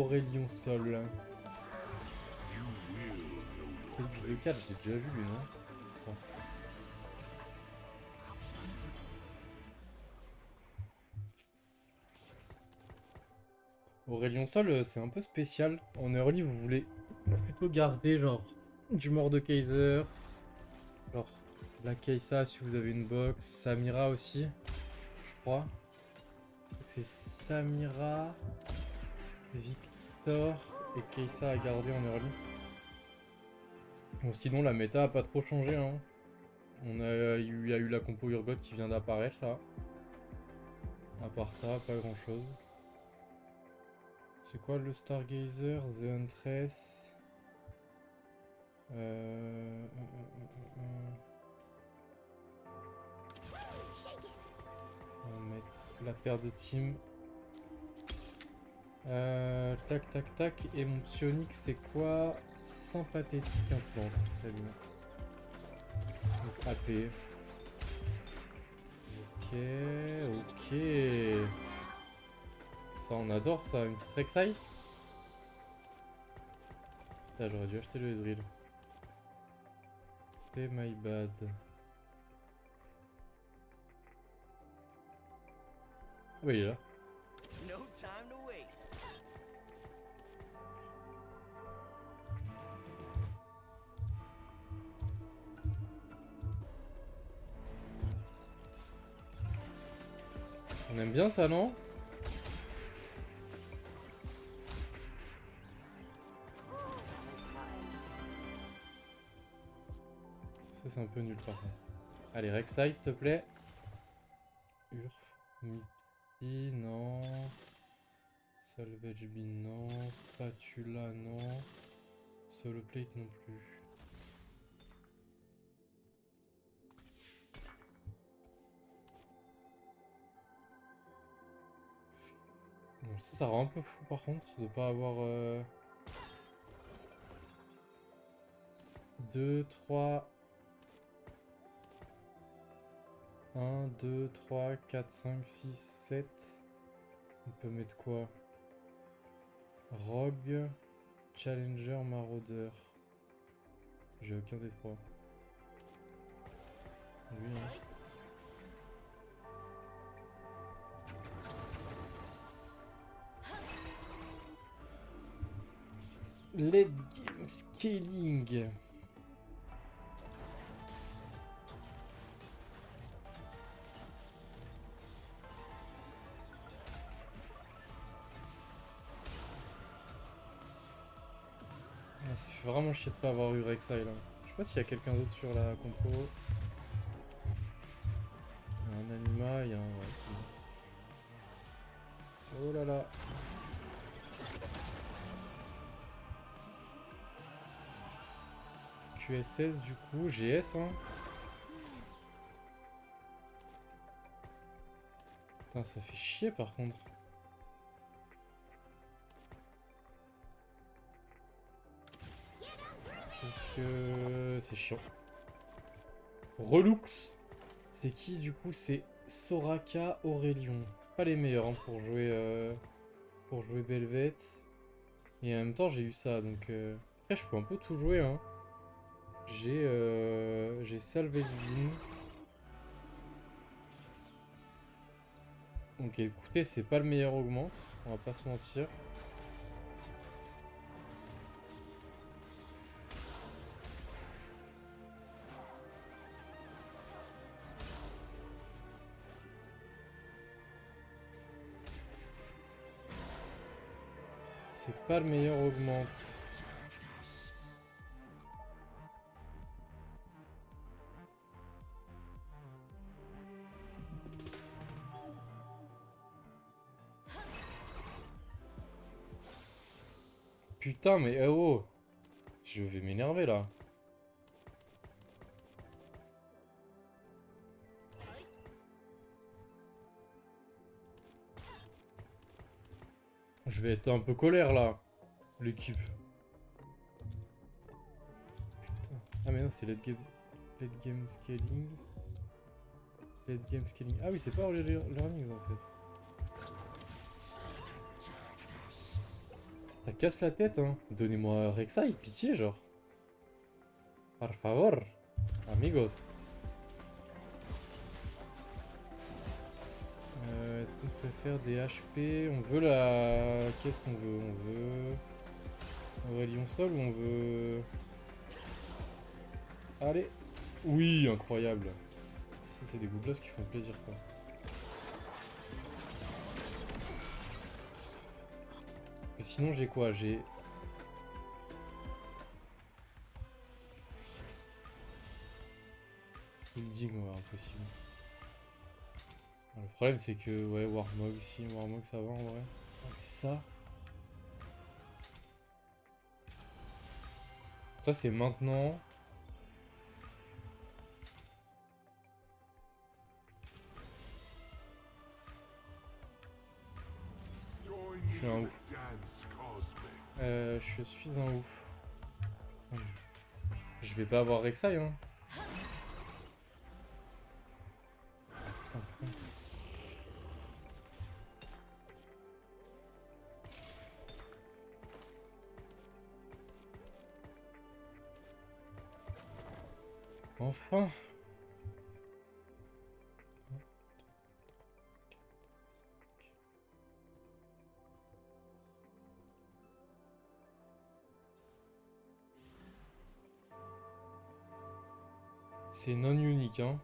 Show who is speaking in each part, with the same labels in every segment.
Speaker 1: Aurélien Sol. C'est le 4, j'ai déjà vu lui, non? Bon. Aurélien Sol, c'est un peu spécial. En early, vous voulez plutôt garder genre du Mordekaiser, genre la Kai'Sa si vous avez une box, Samira aussi, je crois. C'est Samira, Victor et Kai'Sa à garder en early. Bon, sinon, la méta a pas trop changé, hein. Il y a eu la compo Urgot qui vient d'apparaître là. À part ça, pas grand chose. C'est quoi le Stargazer? The Huntress. On va mettre la paire de team. Tac tac tac. Et mon psionique c'est quoi? Sympathétique implante. Très bien. Donc AP. Ok. Ça on adore ça. Une petite Rek'Sai. Putain, j'aurais dû acheter le Ezreal. C'est my bad. Ah bah il est là. On aime bien ça, non? Ça c'est un peu nul par contre. Allez, Rek'Sai s'il te plaît. Urf, Mipsy, non. Salvage Bean, non. Spatula, non. Solo Plate non plus. Bon, ça rend un peu fou par contre de pas avoir 2, 3. 1, 2, 3, 4, 5, 6, 7. On peut mettre quoi? Rogue, Challenger, Marauder. J'ai aucun des trois. Lui, hein. Late game scaling. Ah, ça fait vraiment chier de pas avoir eu Rek'Sai là. Je sais pas s'il y a quelqu'un d'autre sur la compo. Il y a un Anima, il y a un... Ouais, c'est bon. Oh là là. QSS du coup, GS hein. Putain, ça fait chier par contre. Parce que c'est chiant. Relux. C'est qui du coup? C'est Soraka, Aurelion. C'est pas les meilleurs hein, pour jouer Belvet. Et en même temps j'ai eu ça donc après je peux un peu tout jouer hein. J'ai Salvage Bean. Donc écoutez, c'est pas le meilleur augmente, on va pas se mentir. C'est pas le meilleur augmente. Putain mais oh, je vais m'énerver là. Je vais être un peu colère là, l'équipe. Putain. Ah mais non c'est late game scaling. Late game scaling. Ah oui c'est pas early learnings en fait. Ça casse la tête, hein. Donnez-moi Rek'Sai, pitié, genre. Par favor, amigos. Est-ce qu'on préfère des HP? On veut la... Qu'est-ce qu'on veut? On veut... Aurélien Sol ou on veut... Allez. Oui, incroyable. C'est des googlas qui font plaisir, ça. Et sinon, j'ai quoi? J'ai... Building, ouais, impossible. Le problème, c'est que, ouais, Warmog, si, Warmog, ça va, en vrai. Ah, mais ça... Ça, c'est maintenant... Je suis un ouf. Je suis un ouf. Je vais pas avoir Rek'Sai, hein. Enfin. C'est non unique, hein.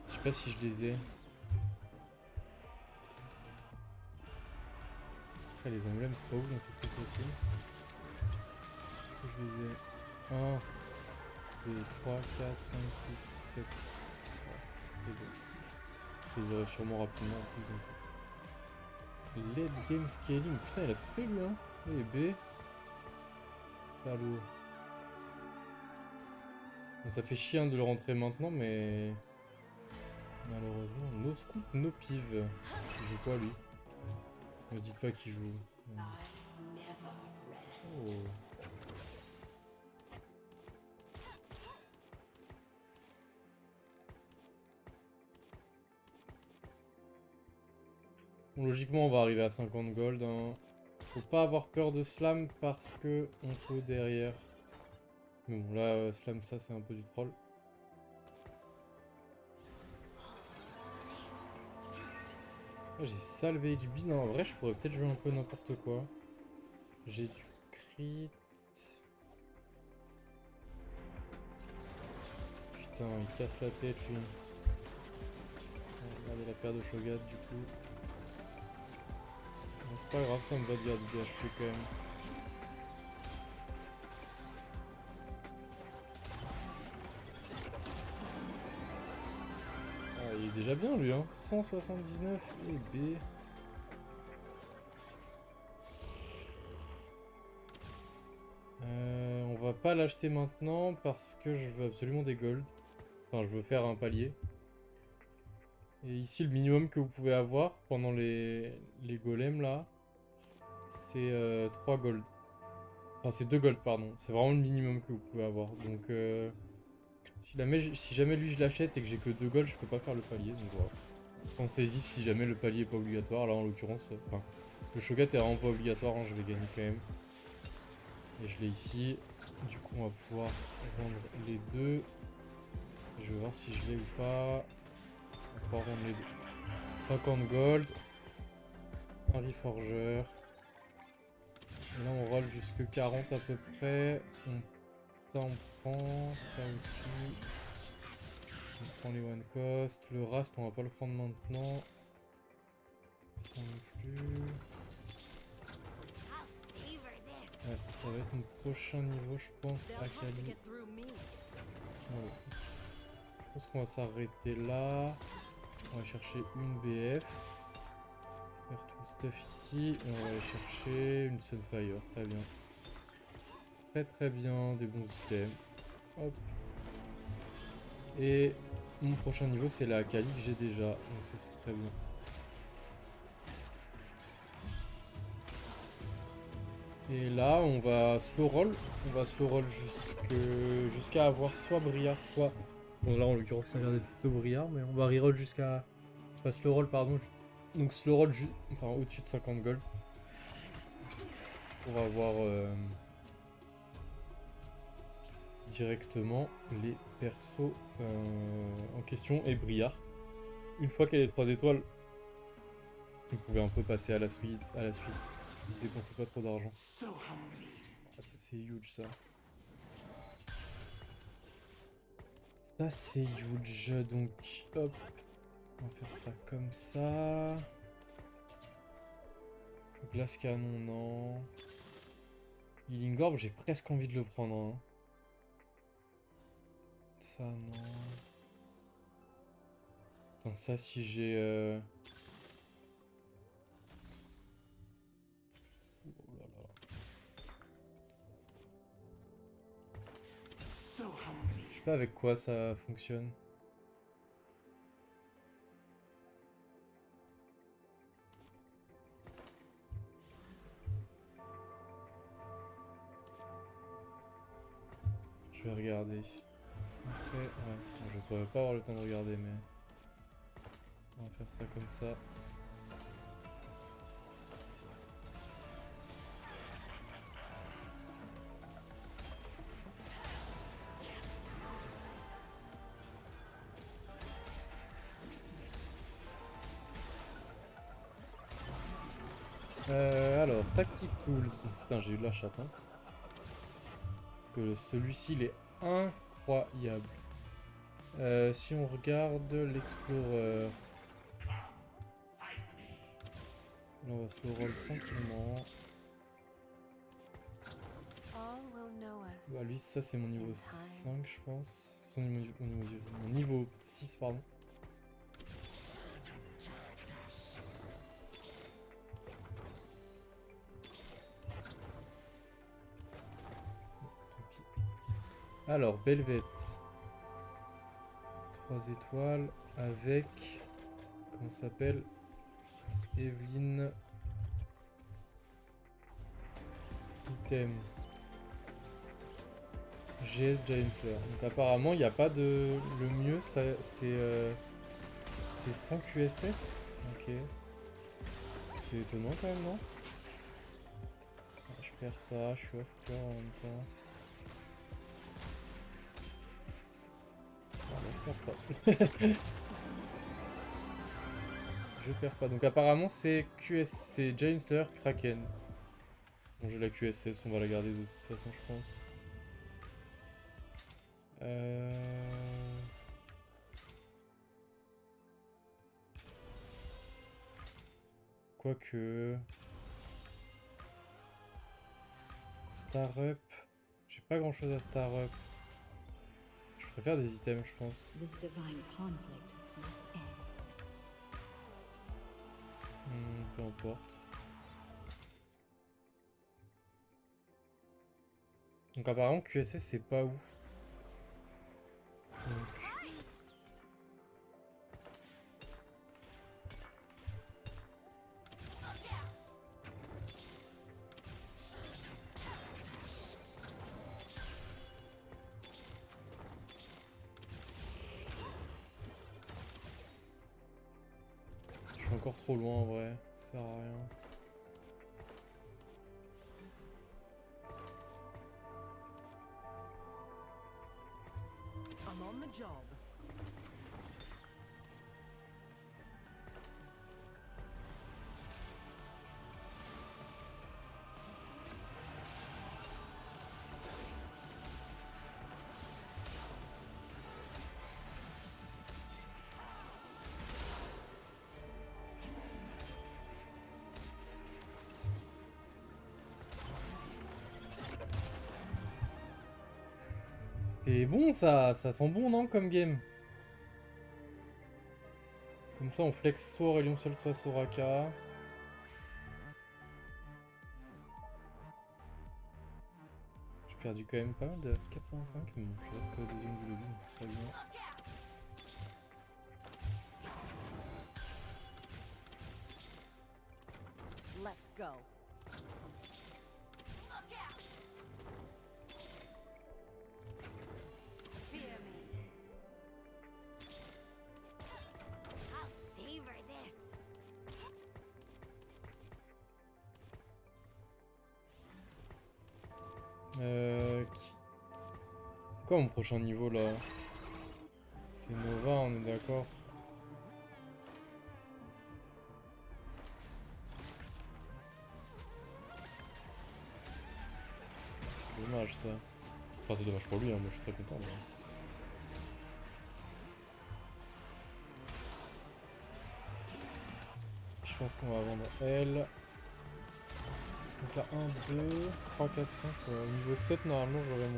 Speaker 1: Je sais pas si je les ai. Après, les emblèmes, c'est pas ouf dans cette truc aussi. Est-ce que je les ai? 1, 2, 3, 4, 5, 6, 7. Ouais, je les aurai sûrement rapidement en plus. Donc. Late game scaling. Putain, il a tout fait lui, hein. Et B. Salaud. Bon, ça fait chier de le rentrer maintenant, mais... Malheureusement, no scoop, no piv. Il joue quoi lui? Ne dites pas qu'il joue. Oh. Bon, logiquement, on va arriver à 50 gold. Hein. Faut pas avoir peur de slam parce que on peut derrière. Mais bon, là, slam ça, c'est un peu du troll. Ah, j'ai salvage B. Non, en vrai, je pourrais peut-être jouer un peu n'importe quoi. J'ai du crit. Putain, il casse la tête, lui. Regardez la paire de Shogat, du coup. Bon, c'est pas grave, ça me va de garder des HP quand même. Ah, il est déjà bien, lui, hein. 179 et B. On va pas l'acheter maintenant parce que je veux absolument des gold. Enfin, je veux faire un palier. Et ici, le minimum que vous pouvez avoir pendant les golems, là, c'est 3 gold. Enfin, c'est 2 gold, pardon. C'est vraiment le minimum que vous pouvez avoir. Donc, si jamais lui, je l'achète et que j'ai que 2 gold, je peux pas faire le palier. Donc, voilà. Pensez-y si jamais le palier est pas obligatoire. Là, en l'occurrence, enfin, le Shogat est vraiment pas obligatoire. Hein, je vais gagner quand même. Et je l'ai ici. Du coup, on va pouvoir vendre les deux. Je vais voir si je l'ai ou pas. On va pouvoir vendre les deux. 50 gold. Un reforger. Et là, on roll jusque 40 à peu près. Ça, on prend. Ça aussi. On prend les one cost. Le Rast, on va pas le prendre maintenant. Ça non plus. Ouais, ça va être mon prochain niveau, je pense, à Kali. Voilà. Je pense qu'on va s'arrêter là. On va chercher une BF. Faire tout le stuff ici. Et on va aller chercher une Sunfire. Très bien. Très très bien. Des bons items. Hop. Et mon prochain niveau, c'est la Kali que j'ai déjà. Donc ça, c'est très bien. Et là, on va slow roll. On va slow roll jusqu'à avoir soit Briard, soit... Bon, là, en l'occurrence, ça a l'air d'être plutôt Briard, mais on va reroll jusqu'à... Enfin, slow roll, pardon. Donc, slow roll enfin, au-dessus de 50 gold. pour avoir directement les persos en question et Briard. Une fois qu'elle est 3 étoiles, vous pouvez un peu passer à la suite. Ne dépensez pas trop d'argent. Ah, ça c'est huge ça. Ça c'est huge, donc hop, on va faire ça comme ça. Glace canon, non. Healing Orb, j'ai presque envie de le prendre. Hein. Ça, non. Attends, ça, si j'ai... Oh là là. Je sais pas avec quoi ça fonctionne. Je vais regarder. Après, ouais, je pourrais pas avoir le temps de regarder, mais... On va faire ça comme ça. Alors, Tacticals. Putain, j'ai eu de la chatte, hein. Que celui-ci, il est incroyable. Si on regarde l'Explorer... Là, on va se le roll tranquillement. Bah lui, ça c'est mon niveau 5, je pense. Mon niveau 6, pardon. Alors, Belvette. 3 étoiles avec... Comment ça s'appelle? Evelyn. Item. GS Giant Slayer. Donc apparemment, il n'y a pas de... Le mieux, c'est sans QSS. Ok. C'est étonnant quand même, non? Je perds ça, je suis off cœur en même temps. Je perds pas. Je perds pas. Donc apparemment c'est c'est Giant Slayer Kraken. Bon, j'ai la QSS, on va la garder de toute façon, je pense. Quoique... Star Up... J'ai pas grand chose à Star Up. Je préfère des items, je pense. Peu importe. Donc apparemment QSS c'est pas ouf. Donc... Je suis encore trop loin en vrai, ça sert à rien.
Speaker 2: I'm on the job.
Speaker 1: C'est bon ça sent bon non comme game. Comme ça on flex soit Aurelion seul soit Soraka. J'ai perdu quand même pas mal de 85, mais bon, je reste au deuxième du lobby donc c'est très bien.
Speaker 2: Let's go.
Speaker 1: C'est quoi mon prochain niveau là? C'est Nova, on est d'accord? C'est dommage ça. Enfin, c'est dommage pour lui, hein, moi je suis très content. Mais... je pense qu'on va vendre elle. Donc là, 1, 2, 3, 4, 5. Niveau 7, normalement, j'aurai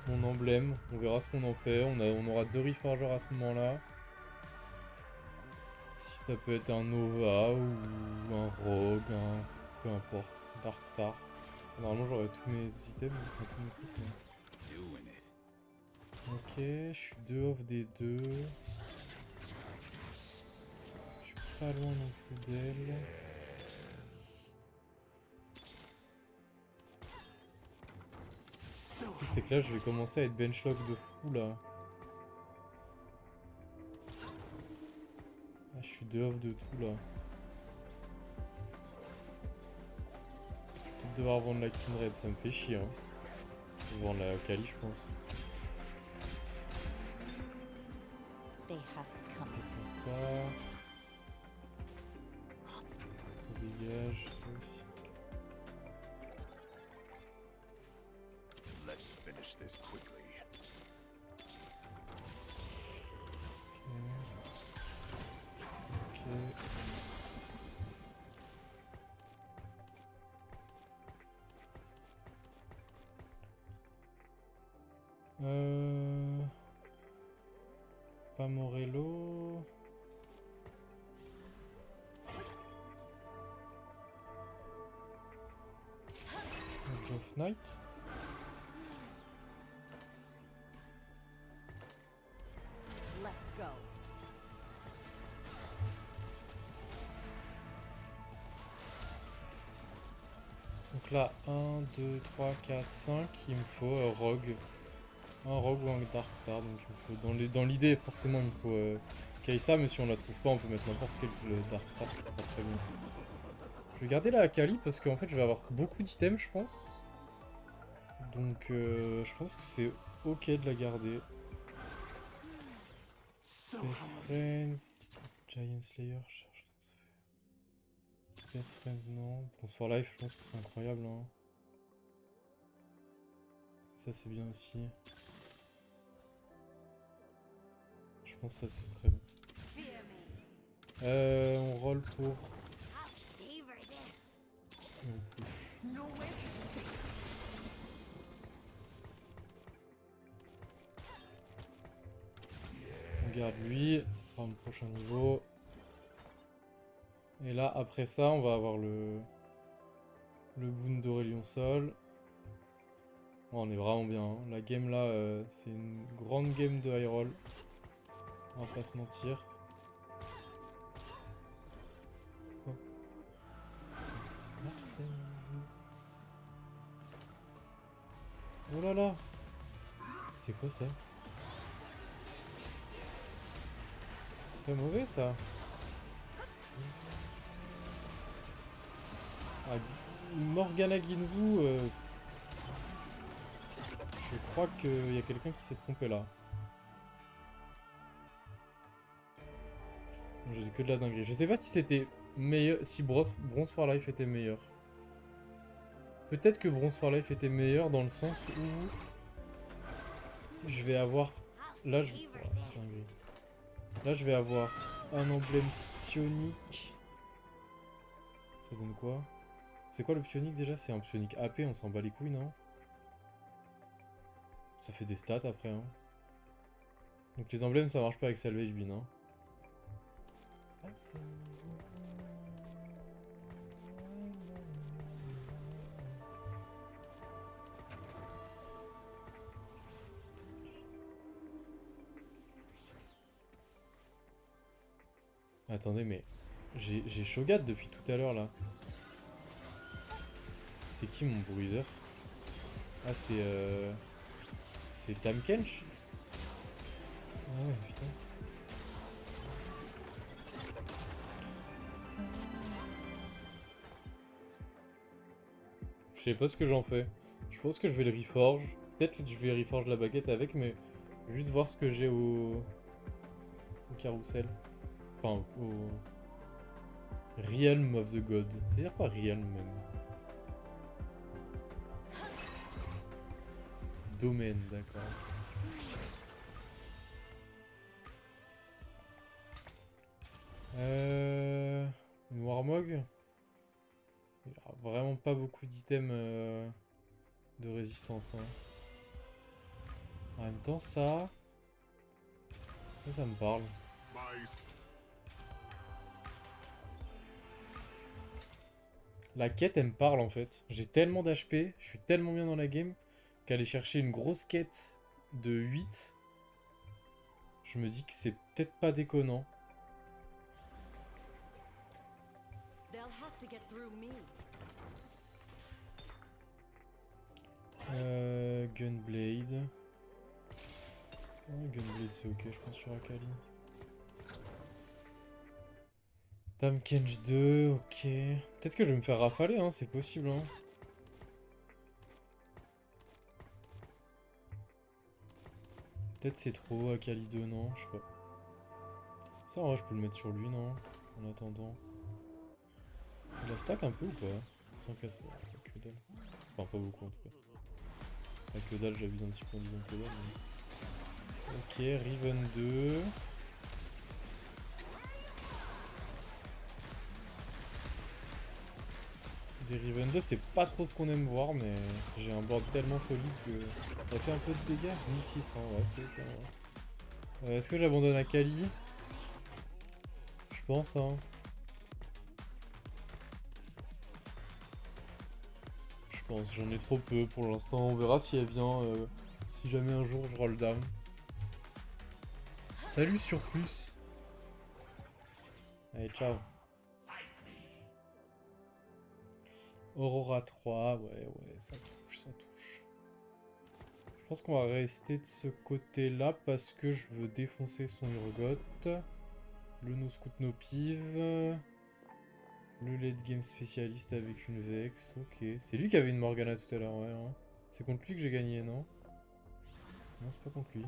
Speaker 1: mon emblème. On verra ce qu'on en fait. On aura 2 Reforgers à ce moment-là. Si ça peut être un Nova ou un Rogue, peu importe. Darkstar. Normalement, j'aurai tous mes items. Enfin, tous mes trucs, mais... ok, je suis 2 off des 2. Je suis pas loin non plus d'elle. C'est que là je vais commencer à être benchlock de fou là. Ah, je suis 2 off de tout là. Je vais peut-être devoir vendre la Kindred, ça me fait chier hein. Je vais vendre la Kali je pense. Ça part. Ça dégage, ça aussi. Ok. Pas Morello. Edge of Night. Donc là, 1, 2, 3, 4, 5. Il me faut Rogue. Un Rogue ou un Darkstar. Donc il me faut, dans l'idée, forcément, il me faut Kai'Sa. Mais si on la trouve pas, on peut mettre n'importe quel Darkstar. Ça sera très bien. Je vais garder la Akali parce qu'en fait, je vais avoir beaucoup d'items, je pense. Donc, je pense que c'est ok de la garder. Best Friends. Giant Slayer. Charge transfert. Best Friends, non. Bronze for Life, je pense que c'est incroyable. Hein. Ça, c'est bien aussi. Je pense que ça, c'est très bien. On roll pour... on garde lui, ce sera mon prochain niveau. Et là, après ça, on va avoir le boon d'Aurelion Sol. Oh, on est vraiment bien. Hein. La game là, c'est une grande game de high roll. On va pas se mentir. Oh. Oh là là! C'est quoi ça? C'est très mauvais ça! Ah, Morgana Ginwu, je crois qu'il y a quelqu'un qui s'est trompé là. J'ai dit que de la dinguerie. Je sais pas si c'était meilleur, si Bronze for Life était meilleur. Peut-être que Bronze for Life était meilleur dans le sens où je vais avoir... Là, je... dinguerie. Là, je vais avoir un emblème psionique. Ça donne quoi? C'est quoi le psionique déjà? C'est un psionique AP, on s'en bat les couilles, non? Ça fait des stats après, hein. Donc les emblèmes, ça marche pas avec Salvage Bean, hein. Attendez, mais j'ai Shogat depuis tout à l'heure là. C'est qui mon bruiser? Ah, c'est Tahm Kench? Ah ouais, putain. Je sais pas ce que j'en fais. Je pense que je vais le reforge. Peut-être que je vais reforge la baguette avec, mais je vais juste voir ce que j'ai au carrousel. Enfin, au Realm of the God. C'est-à-dire quoi Realm même? Domaine, d'accord. Une Warmog. Il a vraiment pas beaucoup d'items de résistance. Hein. En même temps, ça me parle. La quête, elle me parle en fait. J'ai tellement d'HP, je suis tellement bien dans la game, qu'aller chercher une grosse quête de 8, je me dis que c'est peut-être pas déconnant. Gunblade. Ouais, Gunblade c'est ok, je pense, sur Akali. Tahm-Kench 2, ok. Peut-être que je vais me faire rafaler, hein, c'est possible. Hein. Peut-être c'est trop, Akali 2, non, je sais pas. Ça, en vrai, je peux le mettre sur lui, non? En attendant. Il a stack un peu ou pas? 180, pas que dalle. Enfin, pas beaucoup en tout cas. Pas que dalle, j'abuse un petit peu en disant que dalle. Mais... Ok, Riven 2. Des Riven 2, c'est pas trop ce qu'on aime voir, mais j'ai un board tellement solide que ça fait un peu de dégâts. 1600, ouais, c'est ok. Ouais. Est-ce que j'abandonne à Kali? Je pense, hein. Je pense, j'en ai trop peu pour l'instant. On verra si elle vient, si jamais un jour je roll down. Salut Surplus. Allez, ciao. Aurora 3, ouais, ça touche, ça touche. Je pense qu'on va rester de ce côté-là parce que je veux défoncer son Urgot. Le no scout no pive. Le late game spécialiste avec une Vex, ok. C'est lui qui avait une Morgana tout à l'heure, ouais. Hein. C'est contre lui que j'ai gagné, non? Non, c'est pas contre lui.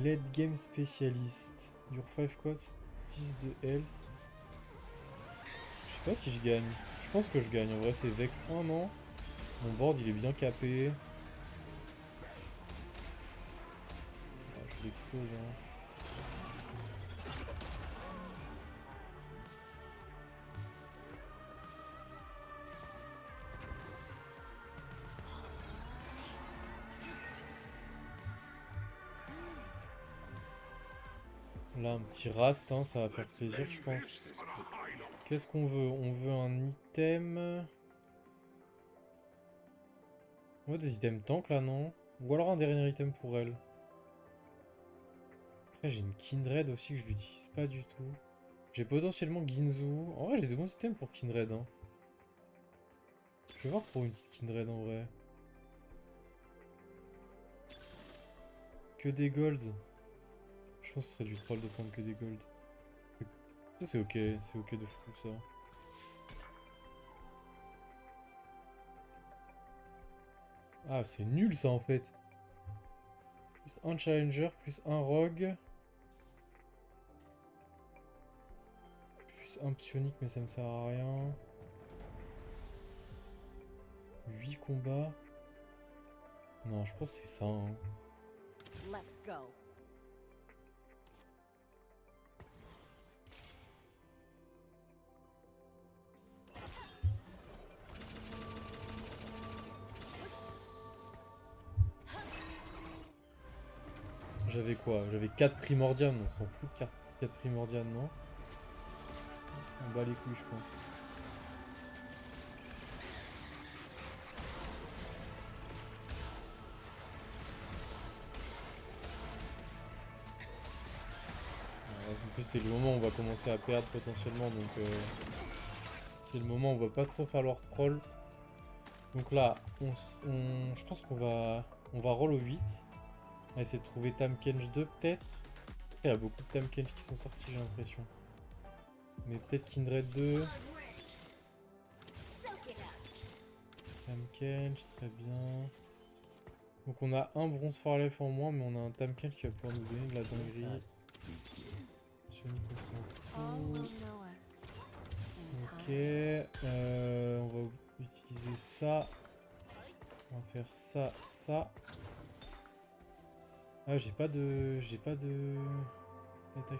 Speaker 1: Late game spécialiste. Your 5 quads, 10 de health. Je sais pas si je gagne. Je pense que je gagne. En vrai, c'est Vex 1, non? Mon board, il est bien capé. Ah, je l'expose, hein. Là, un petit rast, hein, ça va faire plaisir, je pense. Qu'est-ce qu'on veut? On veut un item... On veut des items tank, là, non? Ou alors un dernier item pour elle. Après, j'ai une Kindred aussi que je l'utilise pas du tout. J'ai potentiellement Ginzu. En vrai, j'ai des bons items pour Kindred, hein. Je vais voir pour une petite Kindred, en vrai. Que des golds. Je pense que ce serait du troll de prendre que des golds. Ça, c'est ok de fou, ça. Ah, c'est nul, ça, en fait. Plus un challenger, plus un rogue. Plus un psionique, mais ça me sert à rien. 8 combats. Non, je pense que c'est ça. Hein.
Speaker 2: Let's go.
Speaker 1: J'avais quoi? J'avais 4 primordiales. On s'en fout de 4 primordiales, non? Ça en bat les couilles, je pense. En plus, c'est le moment où on va commencer à perdre potentiellement, donc c'est le moment où on va pas trop falloir troll. Donc là, je pense on va roll au 8. On va essayer de trouver Tahm-Kench 2 peut-être. Il y a beaucoup de Tahm-Kench qui sont sortis, j'ai l'impression. Mais peut-être Kindred 2. Tamkench, très bien. Donc on a un bronze for life en moins, mais on a un Tamkench qui va pouvoir nous donner de la dinguerie. Sonic, on s'en fout. Ok, on va utiliser ça. On va faire ça, ça. Ah, j'ai pas d'attaque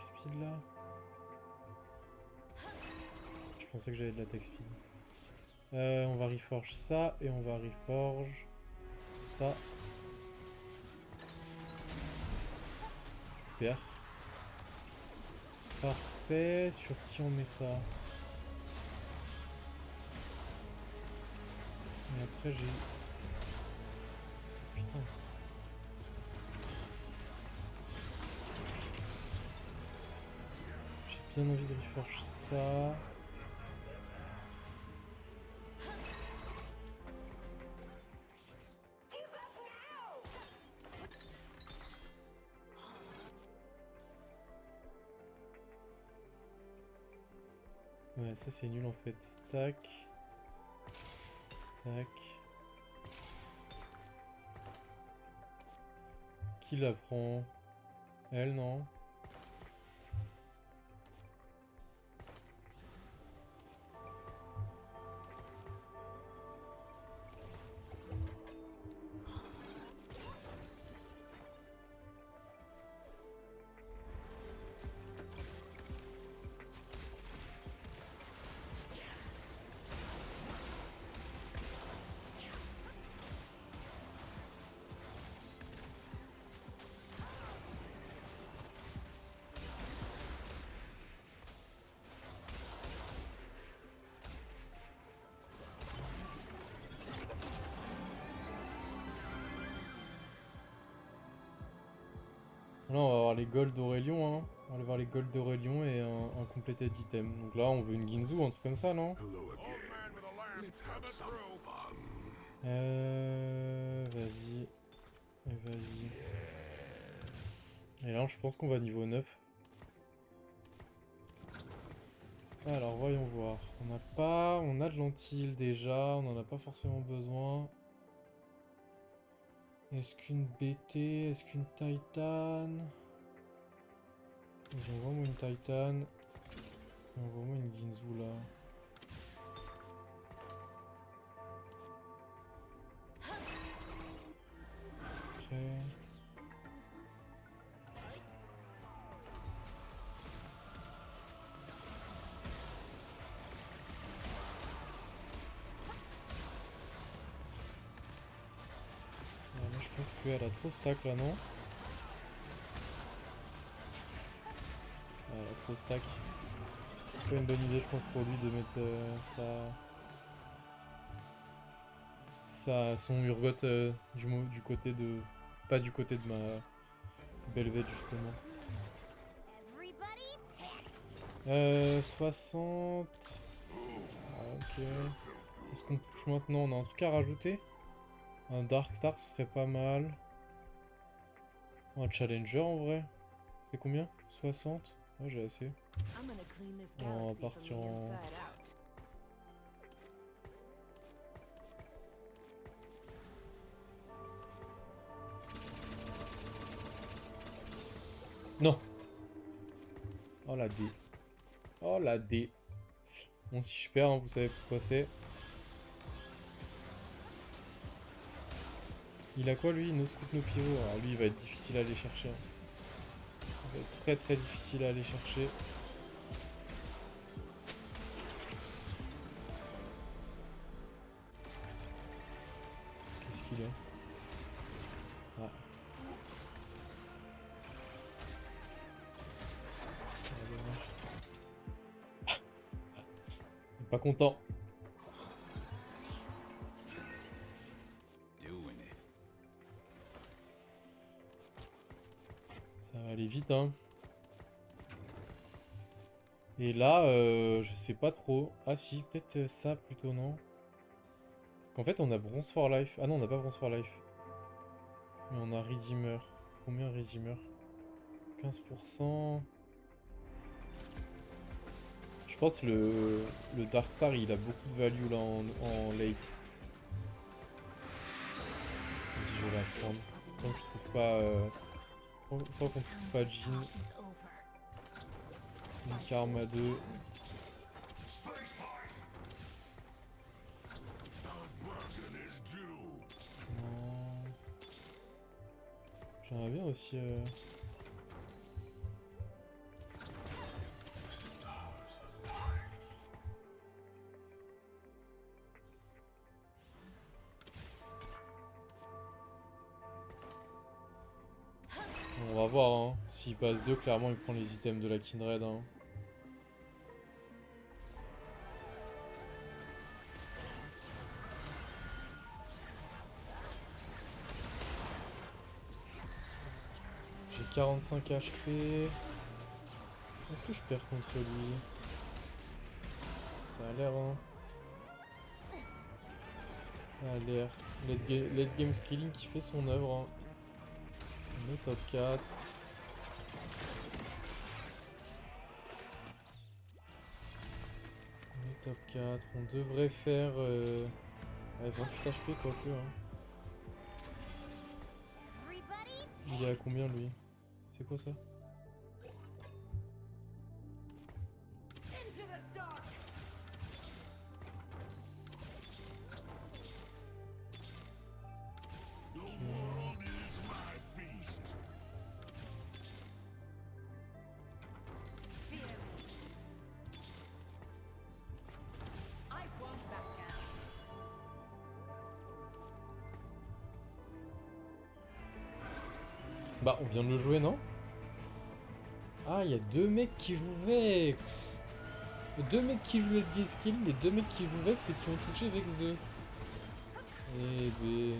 Speaker 1: speed là. Je pensais que j'avais de l'attaque speed. On va reforge ça et on va reforge ça. Super. Parfait. Sur qui on met ça? Et après j'ai... Putain. J'ai bien envie de reforge ça. Ouais, ça c'est nul en fait. Tac. Tac. Qui la prend? Elle, non? Là, on va avoir les golds d'Aurelion, hein. On va aller voir les golds d'Aurelion et un completed item. Donc là, on veut une Ginzu, un truc comme ça, non? Vas-y. Vas-y. Et là, je pense qu'on va niveau 9. Alors, voyons voir. On a de l'antil déjà, on n'en a pas forcément besoin. Est-ce qu'une BT, est-ce qu'une Titan? Envoie-moi une Titan. Envoie-moi une Ginzu là. Après. Là, je pense qu'elle a trop stack là, non? Elle a trop stack. C'est pas une bonne idée, je pense, pour lui de mettre son Urgot du côté de... Pas du côté de ma Belvette, justement. 60... Ah, ok. Est-ce qu'on push maintenant? On a un truc à rajouter? Un Dark Star serait pas mal. Un Challenger en vrai. C'est combien? 60? Ouais, j'ai assez. On va partir en... Non! Oh la D. Oh la D. Bon, si je perds, hein, vous savez pourquoi c'est. Il a quoi lui? No scoop, no pivot. Alors lui, il va être difficile à aller chercher. Hein. Il va être très très difficile à aller chercher. Qu'est-ce qu'il a? Ah. Pas content. Ça va aller vite, hein. Et là, je sais pas trop. Ah si, peut-être ça plutôt, non? Parce qu'en fait, on a Bronze for Life. Ah non, on n'a pas Bronze for Life. Mais on a Redeemer. Combien Redeemer? 15%. Je pense que le Darkstar il a beaucoup de value là en late. Vas-y, je vais la prendre. Tant que je trouve pas. Tant qu'on trouve pas Jean, une Karma 2. Non. J'aimerais bien aussi. On va voir, hein. S'il passe 2, clairement il prend les items de la Kindred. Hein. J'ai 45 HP. Est-ce que je perds contre lui? Ça a l'air, hein. Ça a l'air. Late game skilling qui fait son œuvre. Hein. On est top 4. On est top 4. On devrait faire 28 HP quoique. Hein. Il est à combien lui? C'est quoi ça? Bah, on vient de le jouer, non? Ah, il y a 2 mecs qui jouent Vex. 2 mecs qui jouent SG Skill, les 2 mecs qui jouent Vex et qui ont touché Vex 2. Eh ben...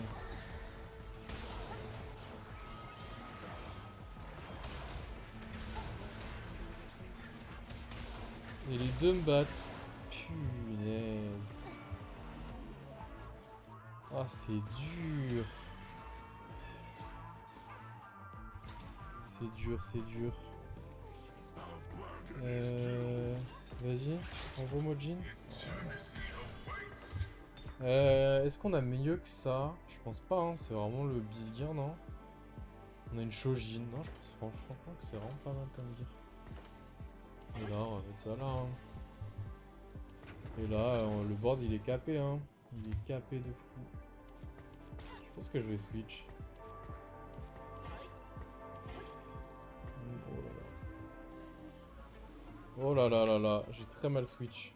Speaker 1: Et les 2 me battent. Punaise. Ah, c'est dur. C'est dur, c'est dur. Vas-y, envoie-moi Jean. Est-ce qu'on a mieux que ça? Je pense pas, hein. C'est vraiment le Bisgear, non? On a une Shojin. Non, je pense franchement que c'est vraiment pas mal comme gear. Et là, on va mettre ça là. Hein. Et là, le board il est capé, hein. Il est capé de fou. Je pense que je vais switch. Oh là là. Oh là là là là, j'ai très mal switch.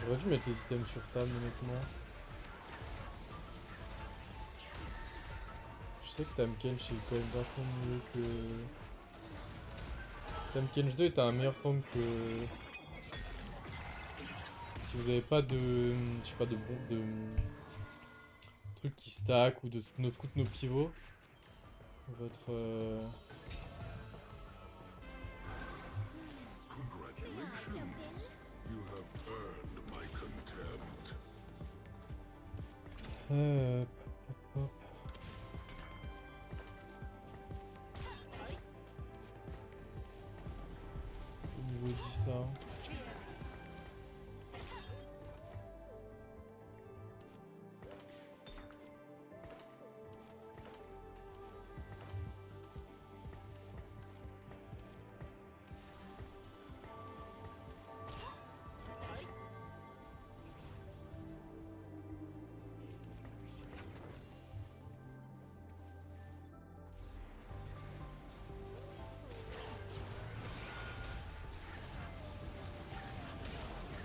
Speaker 1: J'aurais dû mettre les items sur table, honnêtement. Je sais que Tahm-Kench est quand même vachement mieux que... Tahm-Kench 2 est un meilleur tank que... Si vous avez pas de... Je sais pas, de trucs qui stack ou de notre coup de nos pivots. Votre... Hop, hop, hop. Au niveau 10 là.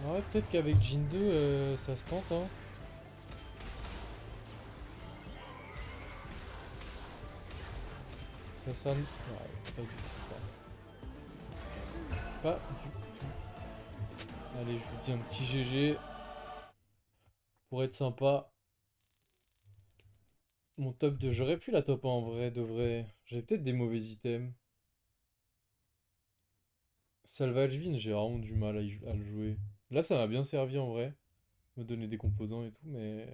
Speaker 1: Ouais, peut-être qu'avec Jin 2, ça se tente, hein. Ça... Ouais, pas du tout. Pas du tout. Allez, je vous dis un petit GG. Pour être sympa. Mon top 2, j'aurais pu la top 1 en vrai, de vrai. J'avais peut-être des mauvais items. Salvage Vin, j'ai vraiment du mal à le jouer. Là, ça m'a bien servi en vrai. Me donner des composants et tout, mais